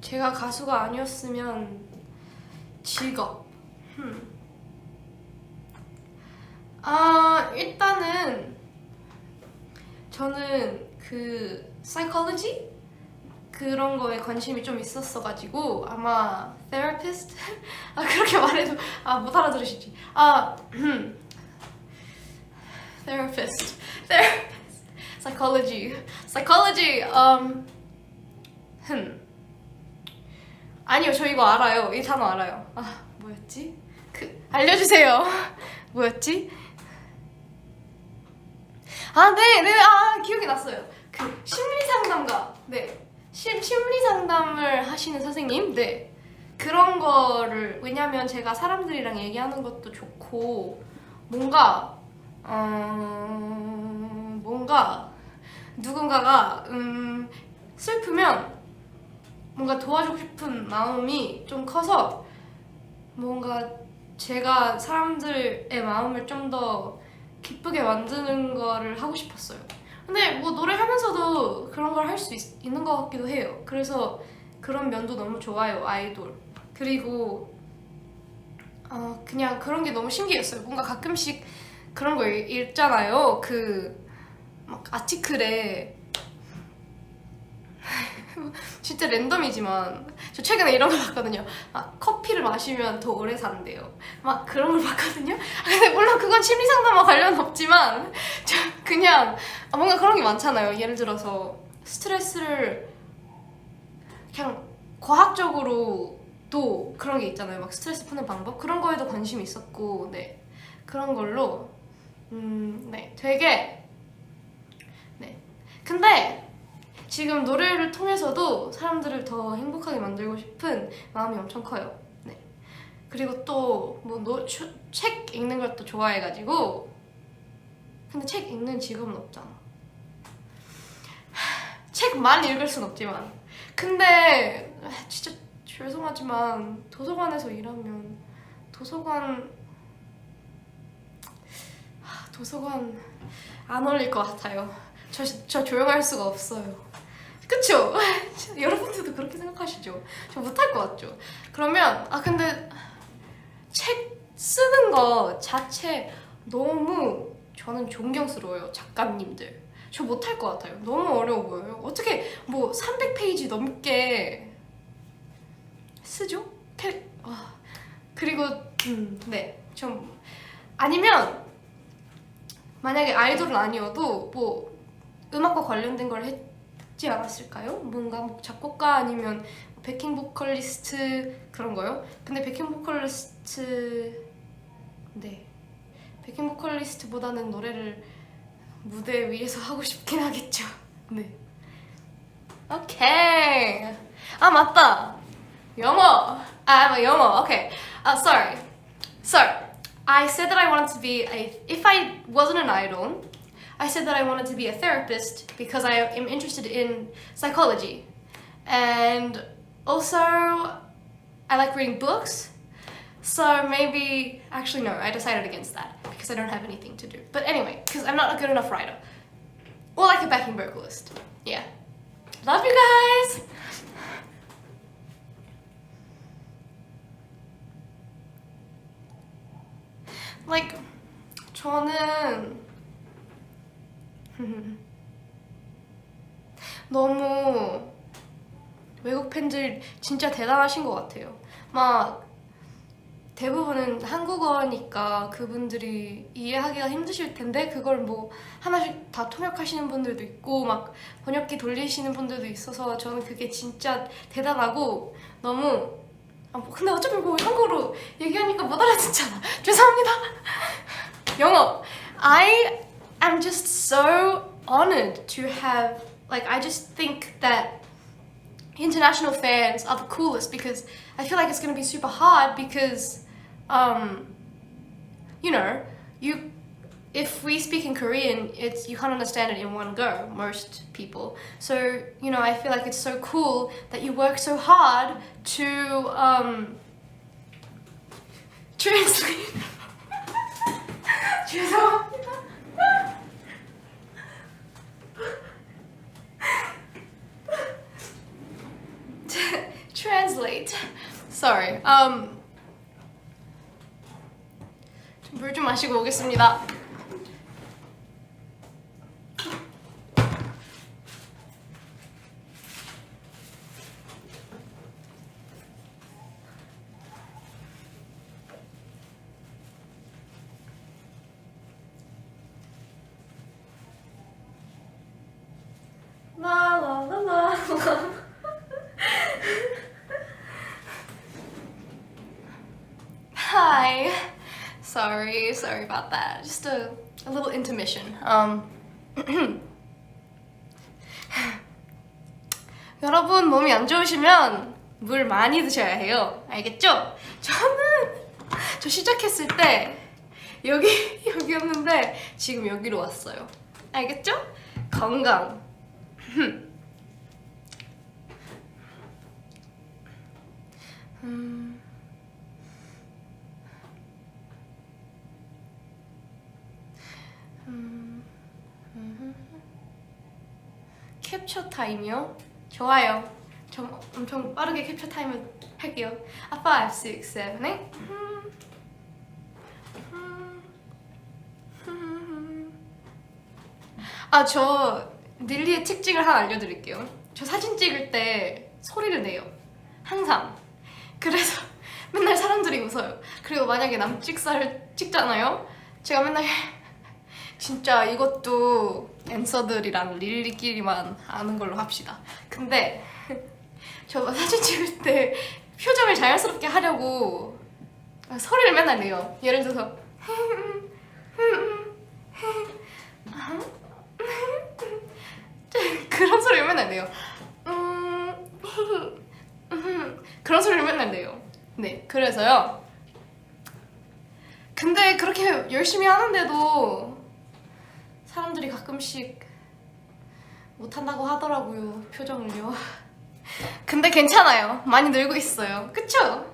제가 가수가 아니었으면 직업. 일단은 저는 그 psychology 그런 거에 관심이 좀 있었어가지고 아마 therapist 그렇게 말해도 못 알아들으시지. therapist psychology 아니요, 저 이거 알아요. 이 단어 알아요. 뭐였지? 알려주세요. 뭐였지? 네, 기억이 났어요. 그 심리상담가, 네, 심리상담을 하시는 선생님, 네, 그런 거를 왜냐면 제가 사람들이랑 얘기하는 것도 좋고 뭔가 누군가가 슬프면 뭔가 도와주고 싶은 마음이 좀 커서 뭔가 제가 사람들의 마음을 좀 더 기쁘게 만드는 거를 하고 싶었어요. 근데 뭐 노래하면서도 그런 걸 할 수 있는 것 같기도 해요. 그래서 그런 면도 너무 좋아요, 아이돌. 그리고 그냥 그런 게 너무 신기했어요. 뭔가 가끔씩 그런 거 읽잖아요. 막 아티클에 진짜 랜덤이지만 저 최근에 이런 거 봤거든요. 커피를 마시면 더 오래 산대요. 막 그런 걸 봤거든요. 근데 물론 그건 심리상담과 관련 없지만 그냥 뭔가 그런 게 많잖아요. 예를 들어서 스트레스를 그냥 과학적으로도 그런 게 있잖아요. 막 스트레스 푸는 방법 그런 거에도 관심이 있었고, 네, 그런 걸로 네, 되게 네. 근데 지금 노래를 통해서도 사람들을 더 행복하게 만들고 싶은 마음이 엄청 커요. 네. 그리고 또 뭐 책 읽는 걸 또 좋아해가지고. 근데 책 읽는 직업은 없잖아. 책만 읽을 순 없지만. 근데 진짜 죄송하지만 도서관에서 일하면 도서관 안 어울릴 것 같아요. 저 조용할 수가 없어요. 그쵸? 여러분들도 그렇게 생각하시죠? 저 못할 것 같죠? 그러면 근데 책 쓰는 거 자체 너무 저는 존경스러워요. 작가님들 저 못할 것 같아요. 너무 어려워 보여요. 어떻게 뭐 300페이지 넘게 쓰죠? 그리고 네, 좀 아니면 만약에 아이돌은 아니어도 뭐 음악과 관련된 걸 했지 않았을까요? 뭔가 뭐 작곡가 아니면 백킹 보컬리스트 그런 거요? 근데 백킹 보컬리스트보다는 노래를 무대 위에서 하고 싶긴 하겠죠. 네. 오케이. 맞다. 영어. 영어. Okay. Sorry. So, I said that I wanted to be if I wasn't an idol, I said that I wanted to be a therapist because I am interested in psychology. And also, I like reading books. So maybe, actually no, I decided against that because I don't have anything to do. But anyway, because I'm not a good enough writer. Or like a backing vocalist. Yeah. Love you guys! Like, 저는 너무 외국 팬들 진짜 대단하신 것 같아요. 막 대부분은 한국어니까 그분들이 이해하기가 힘드실 텐데 그걸 뭐 하나씩 다 통역하시는 분들도 있고 막 번역기 돌리시는 분들도 있어서 저는 그게 진짜 대단하고 너무 근데 어차피 뭐 한국어로 얘기하니까 못 알아듣잖아. 죄송합니다. 영어. I am just so honored to have, like, I just think that international fans are the coolest because I feel like it's gonna be super hard because, you know, if we speak in Korean, you can't understand it in one go, most people. So, you know, I feel like it's so cool that you work so hard to translate. 죄송합니다. Translate. Sorry. 물 좀 마시고 오겠습니다. Hi. Sorry about that. Just a little intermission. 여러분 몸이 안 좋으시면 물 많이 드셔야 해요. 알겠죠? 저 시작했을 때 여기였는데 지금 여기로 왔어요. 알겠죠? 건강. 캡처 타임이요? 좋아요. 저 엄청 빠르게 캡처 타임을 할게요. 5, 6, 7, 8. 저 릴리의 특징을 하나 알려드릴게요. 저 사진 찍을 때 소리를 내요. 항상. 그래서 맨날 사람들이 웃어요. 그리고 만약에 남찍사를 찍잖아요. 제가 맨날 진짜 이것도 앤서들이랑 릴리끼리만 아는 걸로 합시다. 근데 저 사진 찍을 때 표정을 자연스럽게 하려고 소리를 맨날 내요. 예를 들어서 그런 소리 맨날 내요. 그런 소리를 맨날 내요. 네, 그래서요. 근데 그렇게 열심히 하는데도 사람들이 가끔씩 못한다고 하더라고요, 표정을요. 근데 괜찮아요. 많이 늘고 있어요. 그쵸?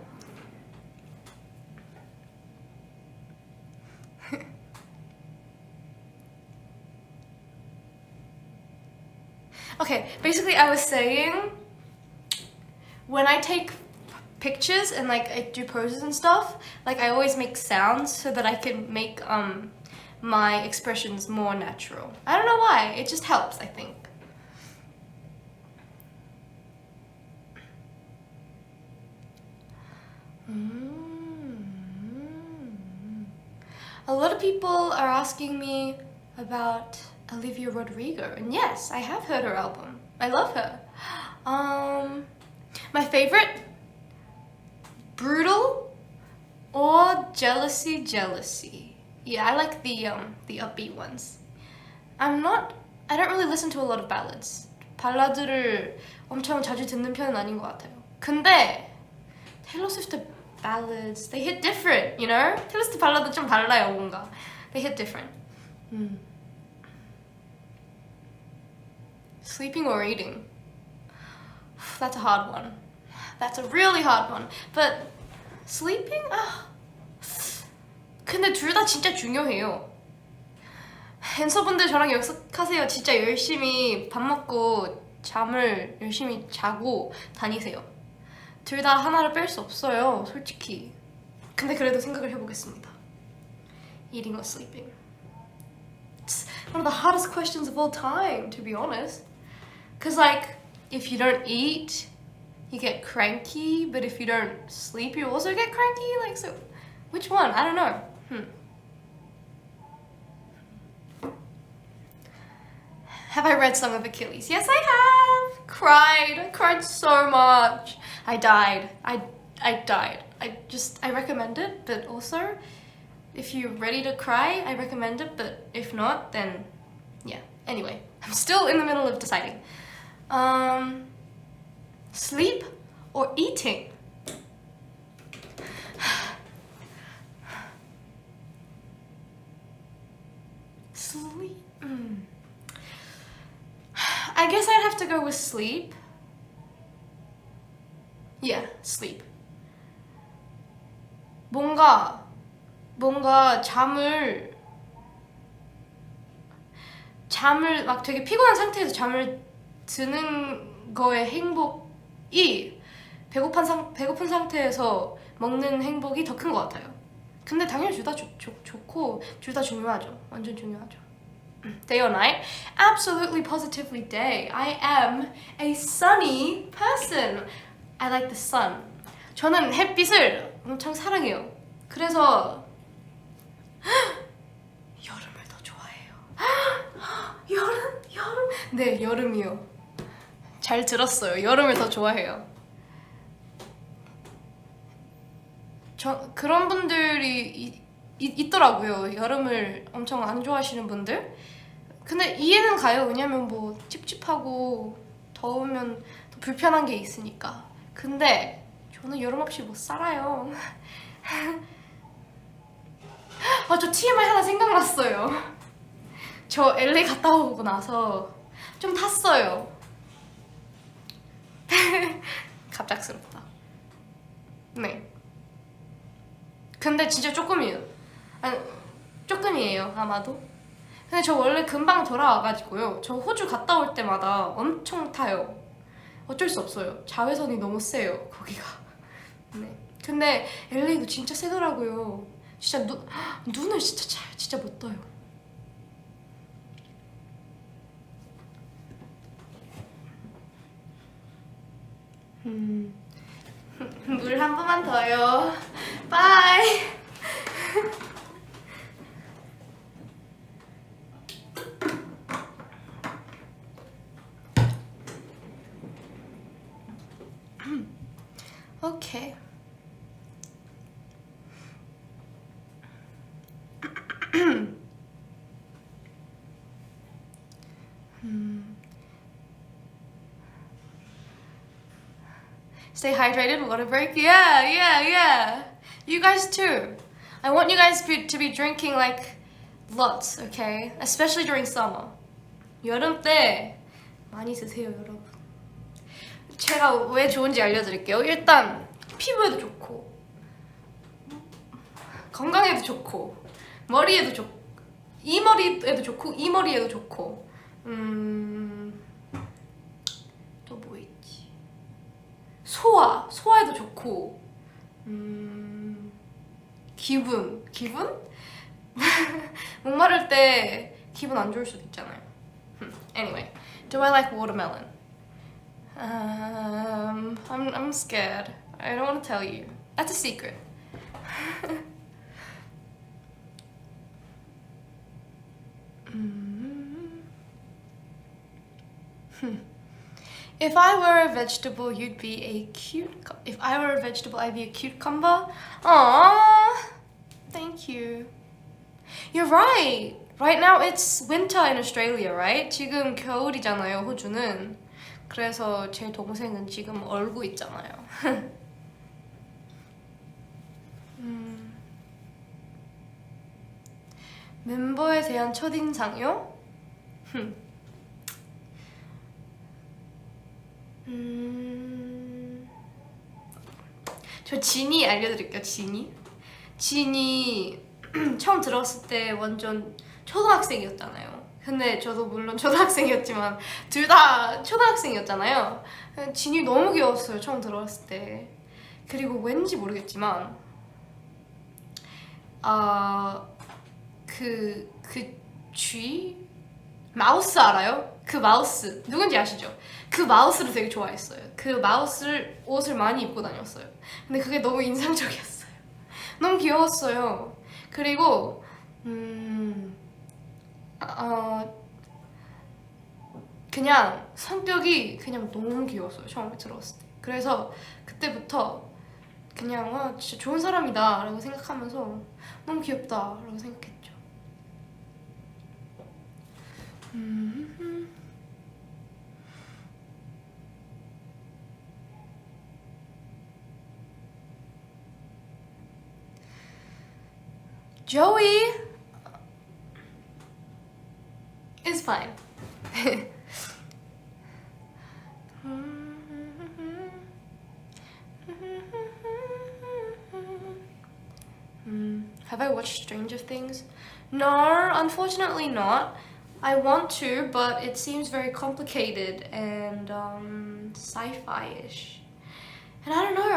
Okay, basically I was saying when I take pictures and like I do poses and stuff, like I always make sounds so that I can make my expressions more natural. I don't know why, it just helps, I think. A lot of people are asking me about Olivia Rodrigo, and yes, I have heard her album. I love her. My favorite, Brutal or Jealousy, Jealousy. Yeah, I like the upbeat ones. I don't really listen to a lot of ballads. 발라드를 엄청 자주 듣는 편은 아닌 것 같아요. 근데 Taylor Swift ballads, they hit different, you know? Taylor Swift 발라드 좀 달라요, 뭔가. They hit different. Sleeping or eating? That's a hard one. That's a really hard one. But sleeping? 근데 둘 다 진짜 중요해요. 댄서분들 저랑 약속하세요. 진짜 열심히 밥 먹고 잠을 열심히 자고 다니세요. 둘 다 하나를 뺄 수 없어요, 솔직히. 근데 그래도 생각을 해보겠습니다. Eating or sleeping? It's one of the hardest questions of all time, to be honest. Cause like, if you don't eat, you get cranky, but if you don't sleep, you also get cranky. Like, so, which one? I don't know. Have I read Song of Achilles? Yes, I have. I cried so much. I died. I died. I recommend it, but also, if you're ready to cry, I recommend it, but if not, then yeah. Anyway, I'm still in the middle of deciding. Sleep or eating? Sleep. I guess I'd have to go with sleep. Yeah, sleep. 뭔가 잠을 막 되게 피곤한 상태에서 잠을 드는 거의 행복이 배고픈 상태에서 먹는 행복이 더 큰 것 같아요. 근데 당연히 둘 다 좋고 둘 다 중요하죠. 완전 중요하죠. Day or night? Absolutely, positively day. I am a sunny person. I like the sun. 저는 햇빛을 엄청 사랑해요. 그래서 여름을 더 좋아해요. 여름? 네, 여름이요. 잘 들었어요. 여름을 더 좋아해요. 그런 분들이 있더라고요. 여름을 엄청 안 좋아하시는 분들. 근데 이해는 가요. 왜냐면 뭐 찝찝하고 더우면 더 불편한 게 있으니까. 근데 저는 여름 없이 못 살아요. 저 TMI 하나 생각났어요. 저 LA 갔다 오고 나서 좀 탔어요. 갑작스럽다. 네. 근데 진짜 조금이에요. 조금이에요, 아마도. 근데 저 원래 금방 돌아와가지고요. 저 호주 갔다 올 때마다 엄청 타요. 어쩔 수 없어요. 자외선이 너무 세요, 거기가. 네. 근데 LA도 진짜 세더라고요. 진짜 눈을 진짜 못 떠요. 물 한 번만 더요. 바이. 오케이. Stay hydrated, water break. Yeah. You guys too. I want you guys to be drinking like lots, okay? Especially during summer. 여름 때 많이 드세요, 여러분. 제가 왜 좋은지 알려드릴게요. 일단 피부에도 좋고 건강에도 좋고 머리에도 좋고 이 머리에도 좋고 이 머리에도 좋고 또 뭐 있지? 소화에도 좋고 기분? 목마를 때 기분 안 좋을 수도 있잖아요. Anyway, do I like watermelon? I'm scared. I don't want to tell you. That's a secret. If I were a vegetable, you'd be a If I were a vegetable, I'd be a cucumber. Aww, thank you. You're right. Right now it's winter in Australia, right? 지금 겨울이잖아요, 호주는. 그래서 제 동생은 지금 얼고 있잖아요. 멤버에 대한 첫인상이요? 저 지니 알려드릴게요. 지니 처음 들었을 때 완전 초등학생이었잖아요. 근데 저도 물론 초등학생이었지만 둘 다 초등학생이었잖아요. 지니 너무 귀여웠어요, 처음 들었을 때. 그리고 왠지 모르겠지만 쥐? 마우스 알아요? 그 마우스 누군지 아시죠? 그 마우스를 되게 좋아했어요. 그 마우스를 옷을 많이 입고 다녔어요. 근데 그게 너무 인상적이었어요. 너무 귀여웠어요. 그리고 그냥 성격이 그냥 너무 귀여웠어요, 처음에 들었을 때. 그래서 그때부터 그냥 진짜 좋은 사람이다 라고 생각하면서 너무 귀엽다 라고 생각했죠. Joey is fine. Have I watched Stranger Things? No, unfortunately not. I want to, but it seems very complicated and sci-fi-ish. And I don't know,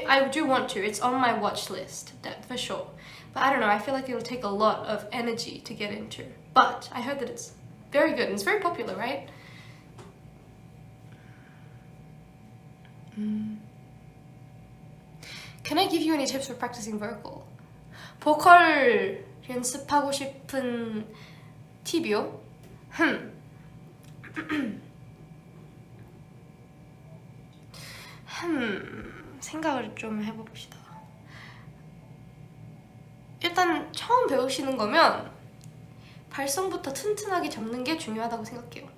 I do want to. It's on my watch list, that for sure. But I don't know, I feel like it'll take a lot of energy to get into. But I heard that it's very good and it's very popular, right? Can I give you any tips for practicing vocal? 보컬 연습하고 싶은 팁이요? 생각을 좀 해봅시다. 일단 처음 배우시는 거면 발성부터 튼튼하게 잡는 게 중요하다고 생각해요.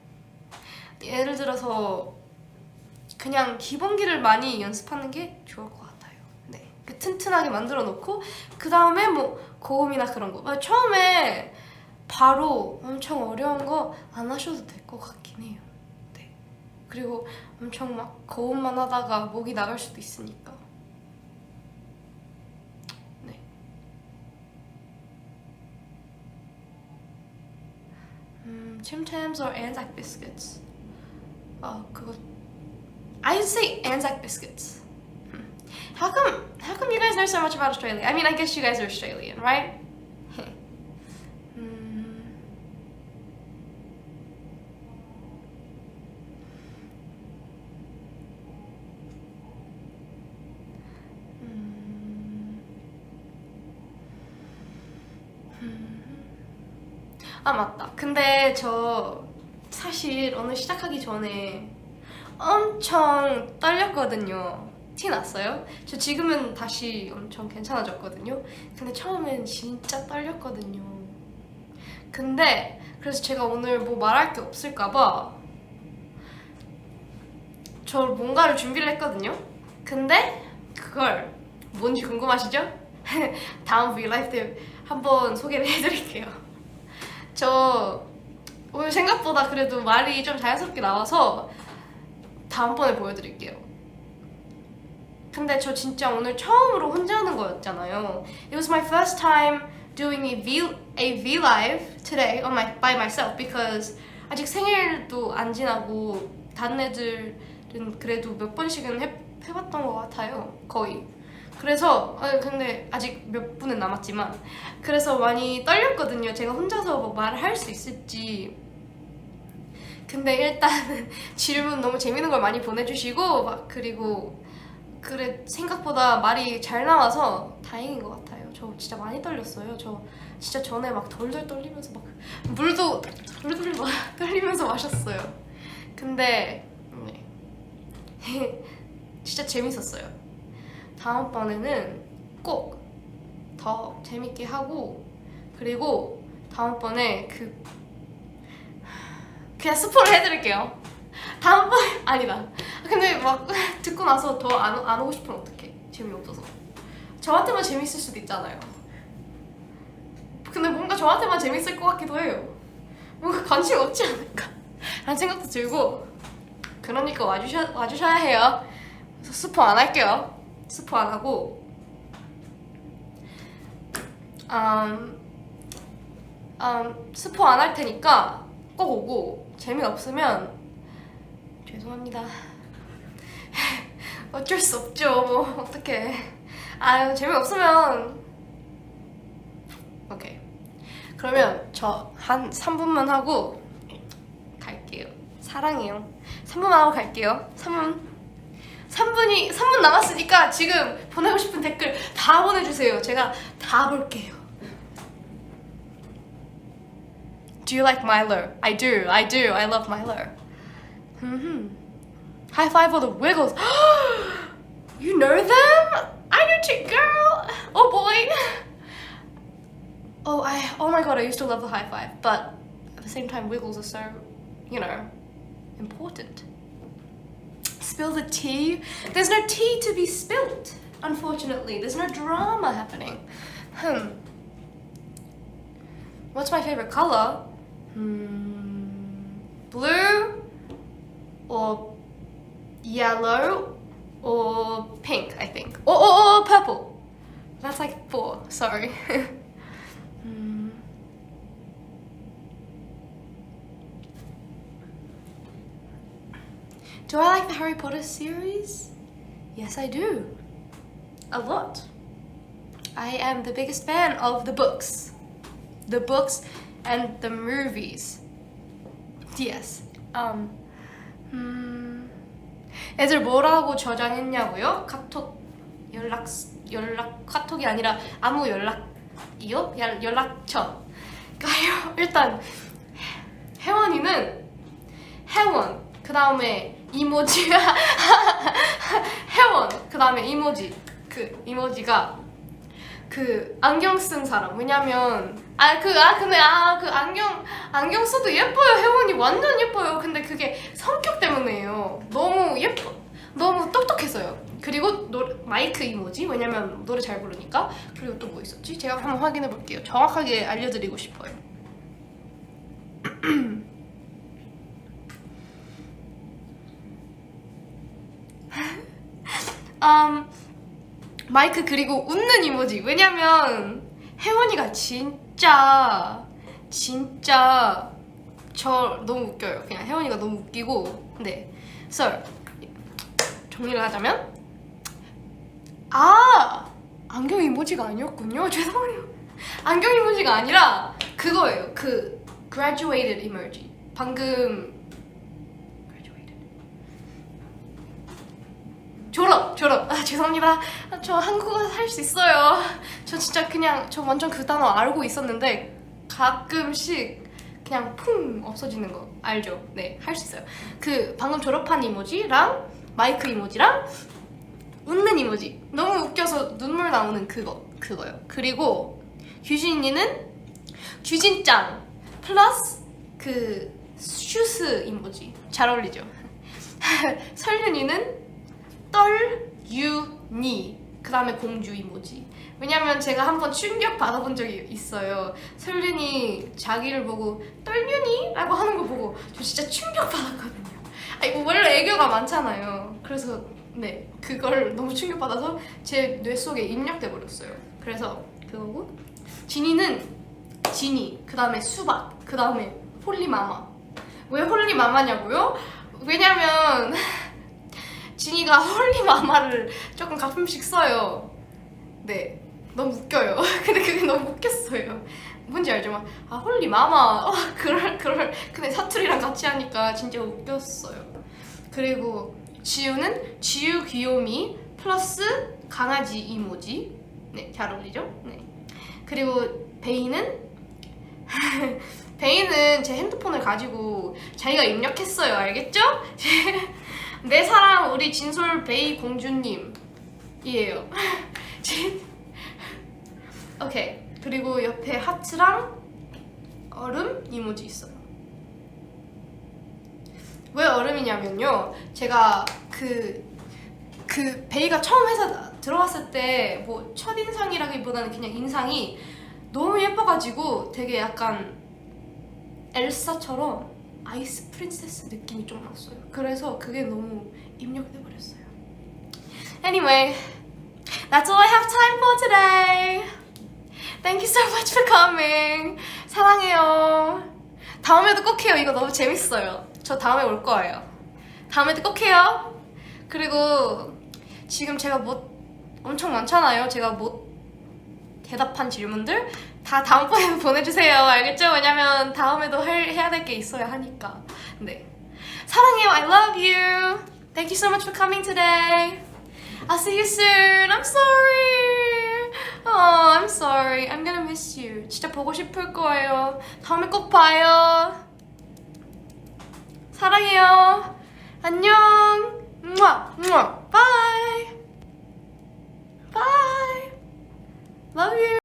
예를 들어서 그냥 기본기를 많이 연습하는 게 좋을 것 같아요. 네, 튼튼하게 만들어 놓고 그 다음에 뭐 고음이나 그런 거 처음에 바로 엄청 어려운 거 안 하셔도 될 것 같긴 해요. 네, 그리고 엄청 막 고음만 하다가 목이 나갈 수도 있으니까. 네. Chim-Chams or Anzac biscuits? 그거 I'd say Anzac biscuits. How come you guys know so much about Australia? I mean, I guess you guys are Australian, right? 맞다. 근데 저 사실 오늘 시작하기 전에 엄청 떨렸거든요. 티 났어요? 저 지금은 다시 엄청 괜찮아졌거든요. 근데 처음엔 진짜 떨렸거든요. 근데 그래서 제가 오늘 뭐 말할 게 없을까봐 저 뭔가를 준비를 했거든요. 근데 그걸 뭔지 궁금하시죠? 다음 브이라이브 때 한번 소개를 해드릴게요. 저 오늘 생각보다 그래도 말이 좀 자연스럽게 나와서 다음번에 보여드릴게요. 근데 저 진짜 오늘 처음으로 혼자 하는 거였잖아요. It was my first time doing a V-Live today by myself because 아직 생일도 안 지나고 다른 애들은 그래도 몇 번씩은 해봤던 것 같아요. 거의. 그래서 근데 아직 몇 분은 남았지만 그래서 많이 떨렸거든요. 제가 혼자서 뭐 말을 할 수 있을지. 근데 일단은 질문 너무 재밌는 걸 많이 보내주시고 막 그리고 그래 생각보다 말이 잘 나와서 다행인 것 같아요. 저 진짜 많이 떨렸어요. 저 진짜 전에 막 덜덜 떨리면서 막 물도 덜덜 막 떨리면서 마셨어요. 근데 네. 진짜 재밌었어요. 다음번에는 꼭 더 재밌게 하고 그리고 다음번에 그냥 스포를 해드릴게요. 다음번 아니다. 근데 막 듣고 나서 더 안 오고 싶으면 어떡해. 재미없어서. 저한테만 재밌을 수도 있잖아요. 근데 뭔가 저한테만 재밌을 것 같기도 해요. 뭔가 관심 없지 않을까 라는 생각도 들고 그러니까 와주셔야 해요. 그래서 스포 안 할게요. 스포 안 하고 스포 안 할 테니까 꼭 오고 재미없으면 죄송합니다. 어쩔 수 없죠. 뭐 어떡해. 재미없으면 오케이. 그러면 저 한 3분만 하고 갈게요. 사랑해요. 3분만 하고 갈게요. 3분 남았으니까 지금 보내고 싶은 댓글 다 보내주세요. 제가 다 볼게요. Do you like Milo? I do. I love Milo. High five for the Wiggles. You know them? I do too, girl. Oh boy. Oh my god, I used to love the high five, but at the same time, Wiggles are so, important. Spill the tea? There's no tea to be spilt, unfortunately. There's no drama happening. What's my favorite color? Blue or yellow or pink, I think. Or purple. That's like 4, sorry. Do I like the Harry Potter series? Yes, I do. A lot. I am the biggest fan of the books. The books and the movies. Yes. 애들 뭐라고 저장했냐고요? 카톡이 아니라 아무 연락이요? 연락처. 그러니까요. 일단 혜원이는 혜원. 그 다음에 이모지. 혜원. 그 다음에 이모지. 그 이모지가 그 안경 쓴 사람. 왜냐면 근데 그 안경 써도 예뻐요. 혜원이 완전 예뻐요. 근데 그게 성격 때문에요. 너무 예뻐. 너무 똑똑해서요. 그리고 마이크 이모지. 왜냐면 노래 잘 부르니까. 그리고 또 뭐 있었지? 제가 한번 확인해 볼게요. 정확하게 알려드리고 싶어요. 마이크 그리고 웃는 이모지. 왜냐면 혜원이가 진짜 저 너무 웃겨요. 그냥 혜원이가 너무 웃기고. 네. So 정리를 하자면 안경 이모지가 아니었군요. 죄송해요. 안경 이모지가 아니라 그거예요. 그 graduated 이모지. 방금 졸업! 죄송합니다. 저 한국어 할 수 있어요. 저 진짜 저 완전 그 단어 알고 있었는데 가끔씩 그냥 풍 없어지는 거 알죠? 네, 할 수 있어요. 그 방금 졸업한 이모지랑 마이크 이모지랑 웃는 이모지. 너무 웃겨서 눈물 나오는 그거요. 그리고 규진이는 규진짱 플러스 그 슈스 이모지. 잘 어울리죠? 설윤이는 떨유니 그 다음에 공주 이모지. 왜냐면 제가 한번 충격 받아본 적이 있어요. 설윤이 자기를 보고 떨윤이? 라고 하는 거 보고 저 진짜 충격 받았거든요. 아니 뭐 원래 애교가 많잖아요. 그래서 네 그걸 너무 충격 받아서 제 뇌 속에 입력돼 버렸어요. 그래서 그거고 지니는 지니 그 다음에 수박 그 다음에 홀리마마. 왜 홀리마마냐고요? 왜냐면 지니가 홀리마마를 조금 가끔씩 써요. 네 너무 웃겨요. 근데 그게 너무 웃겼어요. 뭔지 알죠? 막, 아 홀리마마 그럴 근데 사투리랑 같이 하니까 진짜 웃겼어요. 그리고 지우는 지우 귀요미 플러스 강아지 이모지. 네 잘 어울리죠? 네 그리고 베이는 베이는 제 핸드폰을 가지고 자기가 입력했어요. 알겠죠? 내 사랑 우리 진솔 베이 공주님이에요. 오케이. 그리고 옆에 하트랑 얼음 이모지 있어요. 왜 얼음이냐면요. 제가 그 베이가 처음 회사 들어왔을 때 뭐 첫인상이라기보다는 그냥 인상이 너무 예뻐가지고 되게 약간 엘사처럼 아이스 프린세스 느낌이 좀 났어요. 그래서 그게 너무 입력돼 버렸어요. Anyway, that's all I have time for today. Thank you so much for coming. 사랑해요. 다음에도 꼭 해요. 이거 너무 재밌어요. 저 다음에 올 거예요. 다음에도 꼭 해요. 그리고 지금 제가 뭐 엄청 많잖아요. 제가 못 대답한 질문들 다 다음번에 보내주세요. 알겠죠? 왜냐면 다음에도 해야 될 게 있어야 하니까. 네. 사랑해요. I love you. Thank you so much for coming today. I'll see you soon. I'm sorry. Oh, I'm sorry. I'm gonna miss you. 진짜 보고 싶을 거예요. 다음에 꼭 봐요. 사랑해요. 안녕. Bye. Bye. Love you.